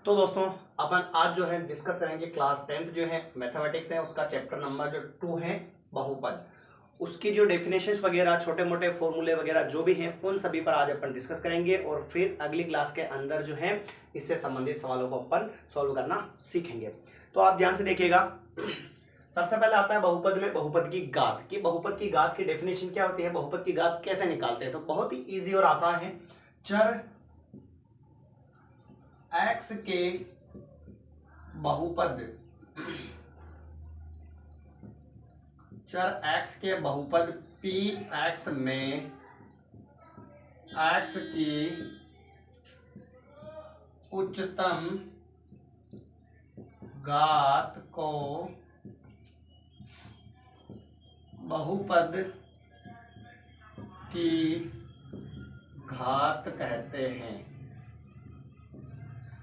तो दोस्तों अपन आज जो है डिस्कस करेंगे क्लास 10th जो है मैथमेटिक्स है उसका चैप्टर नंबर जो 2 है बहुपद। उसकी जो डेफिनेशंस वगैरह छोटे मोटे फॉर्मूले वगैरह जो भी हैं उन सभी पर आज अपन डिस्कस करेंगे और फिर अगली क्लास के अंदर जो है इससे संबंधित सवालों को अपन सॉल्व करना सीखेंगे। तो आप ध्यान से देखिएगा। सबसे पहले आता है बहुपद में बहुपद की घात कि बहुपद की घात की डेफिनेशन क्या होती है, बहुपद की घात कैसे निकालते हैं। तो बहुत ही इजी और आसान है। चर x के बहुपद, चर x के बहुपद px में x की उच्चतम घात को बहुपद की घात कहते हैं।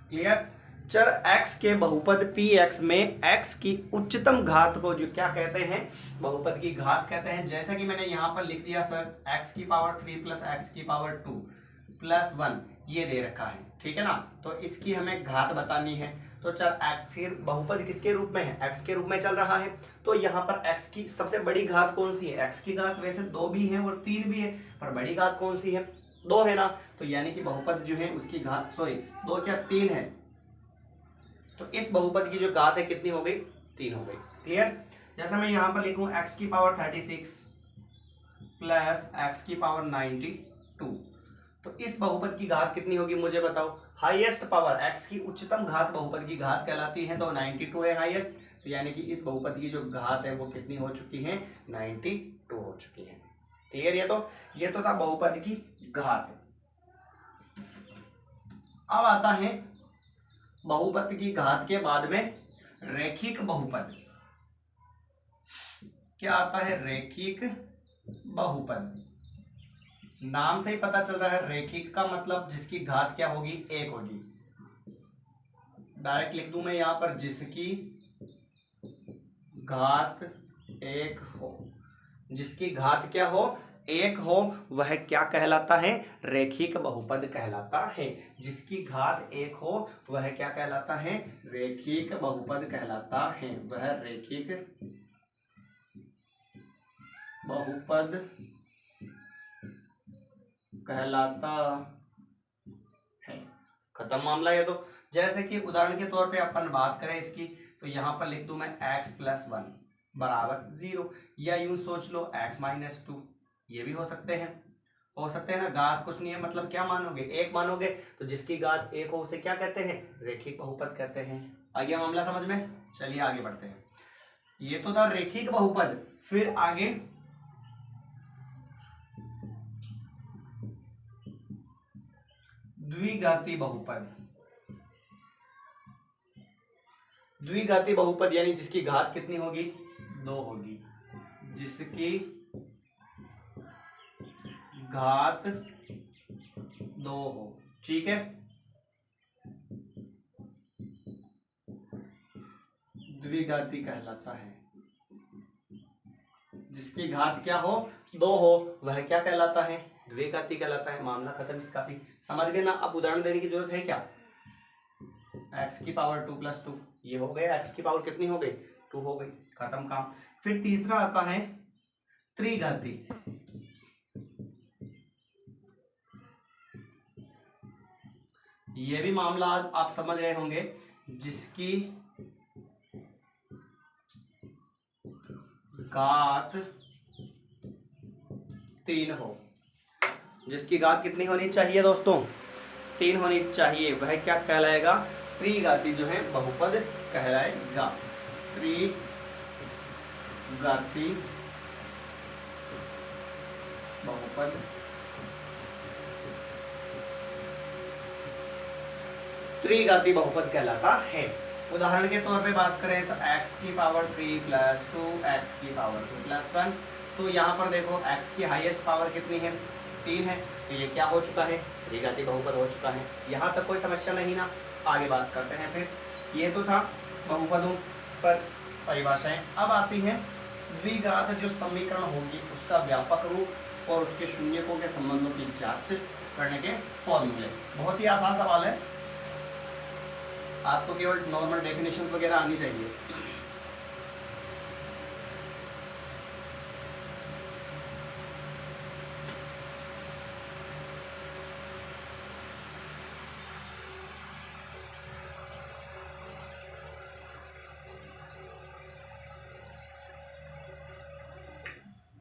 क्लियर। चर x के बहुपद px में x की उच्चतम घात को जो क्या कहते हैं, बहुपद की घात कहते हैं। जैसा कि मैंने यहां पर लिख दिया सर, x की पावर 3 प्लस x की पावर 2 प्लस 1 ये दे रखा है, ठीक है ना। तो इसकी हमें घात बतानी है। तो चर x फिर बहुपद किसके रूप में है, x के रूप में चल रहा है। तो यहाँ पर x की सबसे बड़ी घात कौन सी है, x की घात वैसे 2 भी है और 3 भी है, पर बड़ी घात कौन सी है, 2 है ना। तो यानी कि बहुपद जो है उसकी घात 2 क्या 3 है। तो इस बहुपद की जो घात है कितनी हो गई, 3 हो गई। क्लियर। जैसे मैं यहां पर लिखूं x की पावर 36 प्लस x की पावर 92, तो इस बहुपद की घात कितनी होगी मुझे बताओ। हाईएस्ट पावर x की उच्चतम घात बहुपद की घात कहलाती है, तो 92 है हाईएस्ट। तो यानी कि इस बहुपद की जो घात है वो कितनी हो चुकी है, 92 हो चुकी है। क्लियर। ये तो था बहुपद की घात। अब आता है बहुपद की घात के बाद में रैखिक बहुपद। क्या आता है, रैखिक बहुपद। नाम से ही पता चल रहा है, रैखिक का मतलब जिसकी घात क्या होगी, 1 होगी। डायरेक्ट लिख दूं मैं यहां पर, जिसकी घात 1 हो, जिसकी घात क्या हो, 1 हो, वह क्या कहलाता है, रैखिक बहुपद कहलाता है। जिसकी घात 1 हो वह क्या कहलाता है, रैखिक बहुपद कहलाता है। वह रैखिक बहुपद कहलाता है। खत्म मामला। ये तो जैसे कि उदाहरण के तौर पे अपन बात करें इसकी, तो यहां पर लिख दूं मैं x प्लस 1 बराबर 0, या यूं सोच लो x माइनस 2, ये भी हो सकते हैं ना। घात कुछ नहीं है, मतलब क्या मानोगे, 1 मानोगे। तो जिसकी घात 1 हो उसे क्या कहते हैं, रैखिक बहुपद कहते हैं। आ गया मामला समझ में। चलिए आगे बढ़ते हैं। ये तो था रैखिक बहुपद। फिर आगे द्विघाती बहुपद। द्विघाती बहुपद यानी जिसकी घात कितनी होगी, 2 होगी। जिसकी घात 2 हो, ठीक है। द्विघाती कहलाता है। जिसकी घात क्या हो, 2 हो, वह क्या कहलाता है, द्विघाती कहलाता है। मामला खत्म इसका भी। समझ गए ना। अब उदाहरण देने की जरूरत है क्या। x की पावर 2 प्लस 2 ये हो गया, x की पावर कितनी हो गई, 2 हो गई। खत्म काम। फिर तीसरा आता है त्रिघाती। ये भी मामला आप समझ गए होंगे। जिसकी घात 3 हो। जिसकी घात कितनी होनी चाहिए दोस्तों, 3 होनी चाहिए। वह क्या कहलाएगा, त्रिघाती जो है बहुपद कहलाएगा। त्रिघाती बहुपद। त्रिघाती बहुपद कहलाता है। उदाहरण के तौर पे बात करें तो x की पावर 3 प्लस 2 x की पावर 2 प्लस 1। तो यहाँ पर देखो x की हाईएस्ट पावर कितनी है, 3 है। तो ये क्या हो चुका है, त्रिघाती बहुपद हो चुका है। यहाँ तक कोई समस्या नहीं ना। आगे बात करते हैं। फिर ये तो था बहुपदों पर परिभाषाएं। अब आती है द्विघात जो समीकरण होगी उसका व्यापक रूप और उसके शून्यकों के संबंधों की जांच करने के फॉर्मूले। बहुत ही आसान सवाल है। आपको केवल नॉर्मल डेफिनेशन वगैरह आनी चाहिए।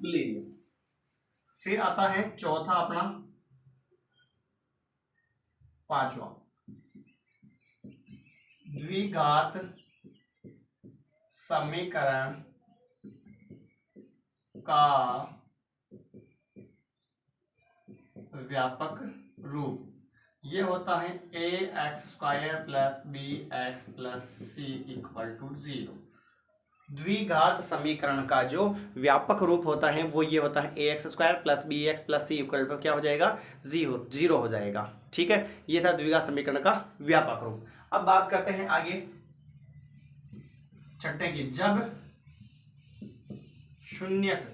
लीजिए, फिर आता है चौथा अपना पांचवा, द्विघात समीकरण का व्यापक रूप। ये होता है ax² plus bx plus c equal to 0। द्विघात समीकरण का जो व्यापक रूप होता है वो ये होता है ax² plus bx plus c equal to क्या हो जाएगा, 0 हो जाएगा। ठीक है, ये था द्विघात समीकरण का व्यापक रूप। अब बात करते हैं आगे छठे की, जब शून्यक,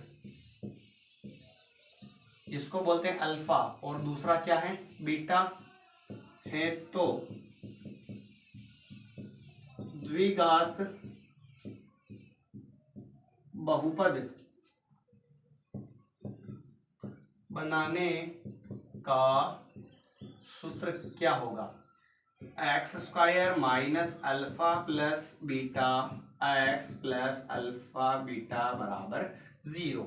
इसको बोलते हैं अल्फा और दूसरा क्या है बीटा है, तो द्विघात बहुपद बनाने का सूत्र क्या होगा, x² minus alpha plus beta x plus alpha beta बराबर 0।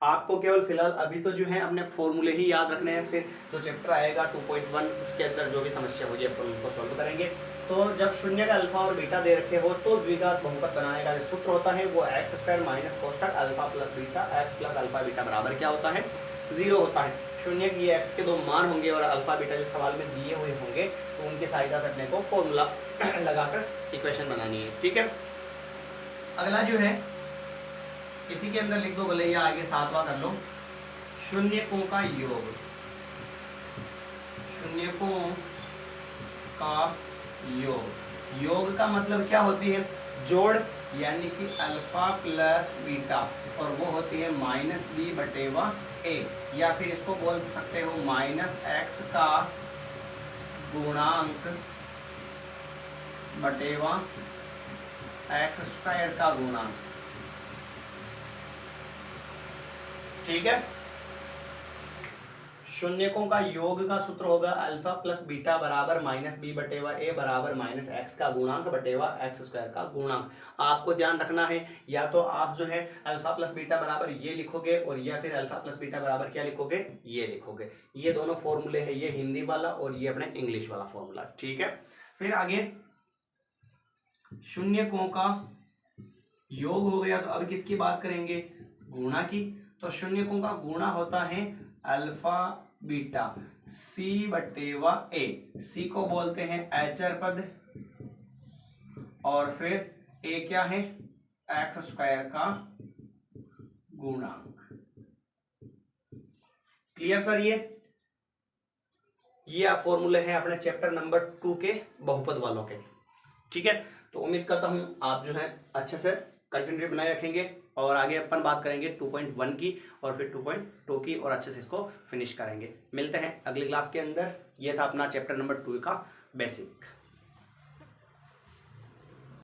आपको केवल फिलहाल अभी तो जो है अपने फॉर्मूले ही याद रखने हैं, फिर जो चैप्टर आएगा 2.1 उसके अंदर जो भी समस्या होगी अपन उनको सॉल्व करेंगे। तो जब शून्य का अल्फा और बीटा दे रखे हो तो द्विघात बहुपद बनाने का जो सूत्र होता है वो x² माइनस कोष्टक alpha plus beta x plus alpha beta बराबर क्या होता है, 0 होता है। शून्य की x के दो मान होंगे और अल्फा बीटा जो सवाल में दिए हुए होंगे तो उनकी सहायता से अपने को फॉर्मूला लगाकर इक्वेशन बनानी है। ठीक है, अगला जो है इसी के अंदर लिख दो, भले या आगे सातवां कर लो, शून्यकों का योग। शून्यकों का योग, योग का मतलब क्या होती है, जोड़, यानी कि अल्फा प्लस बीटा, और वो होती है माइनस बी बटेवा ए, या फिर इसको बोल सकते हो माइनस एक्स का गुणांक बटेवा x² का गुणांक। ठीक है, शून्यकों का योग का सूत्र होगा अल्फा प्लस बीटा बराबर माइनस बी बटेवा ए बराबर माइनस एक्स का गुणांक बटेवा x² का गुणांक। आपको ध्यान रखना है, या तो आप जो है अल्फा प्लस बीटा बराबर ये लिखोगे और या फिर अल्फा प्लस बीटा बराबर क्या लिखोगे, ये लिखोगे। ये दोनों फॉर्मूले हैं, ये हिंदी वाला और ये अपने इंग्लिश वाला फॉर्मूला। ठीक है, फिर आगे शून्यकों का योग हो गया, तो अब किसकी बात करेंगे, गुणा की। तो शून्यकों का गुणा होता है alpha beta c बटेवा a, c को बोलते हैं एचर पद और फिर a क्या है, x² का गुणांक। क्लियर सर, ये फॉर्मूले हैं अपने चैप्टर नंबर 2 के बहुपद वालों के। ठीक है, तो उम्मीद करता हूं आप जो है अच्छे से कंटिन्यू बनाए रखेंगे और आगे अपन बात करेंगे 2.1 की और फिर 2.2 की और अच्छे से इसको फिनिश करेंगे। मिलते हैं अगली क्लास के अंदर। ये था अपना चैप्टर नंबर 2 का बेसिक।